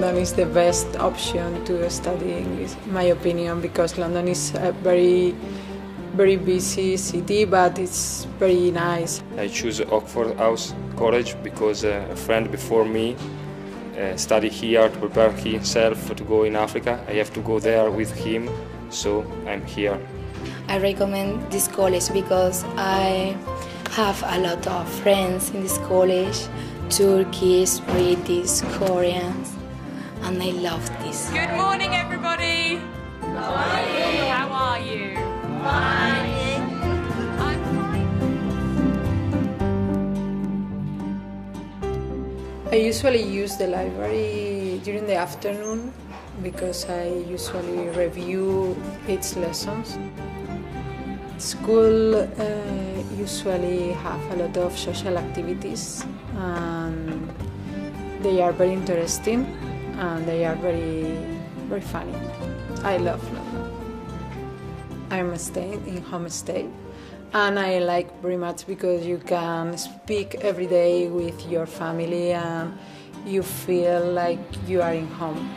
London is the best option to study English, in my opinion, because London is a very busy city, but it's very nice. I choose Oxford House College because a friend before me studied here to prepare himself to go in Africa. I have to go there with him, so I'm here. I recommend this college because I have a lot of friends in this college, Turkish, British, Koreans, and I love this. Good morning, everybody. How are you? How are you? Fine. I'm fine. I usually use the library during the afternoon because I usually review its lessons. School usually have a lot of social activities and they are very interesting and they are very funny. I love London. I'm staying in homestay and I like very much because you can speak every day with your family and you feel like you are in home.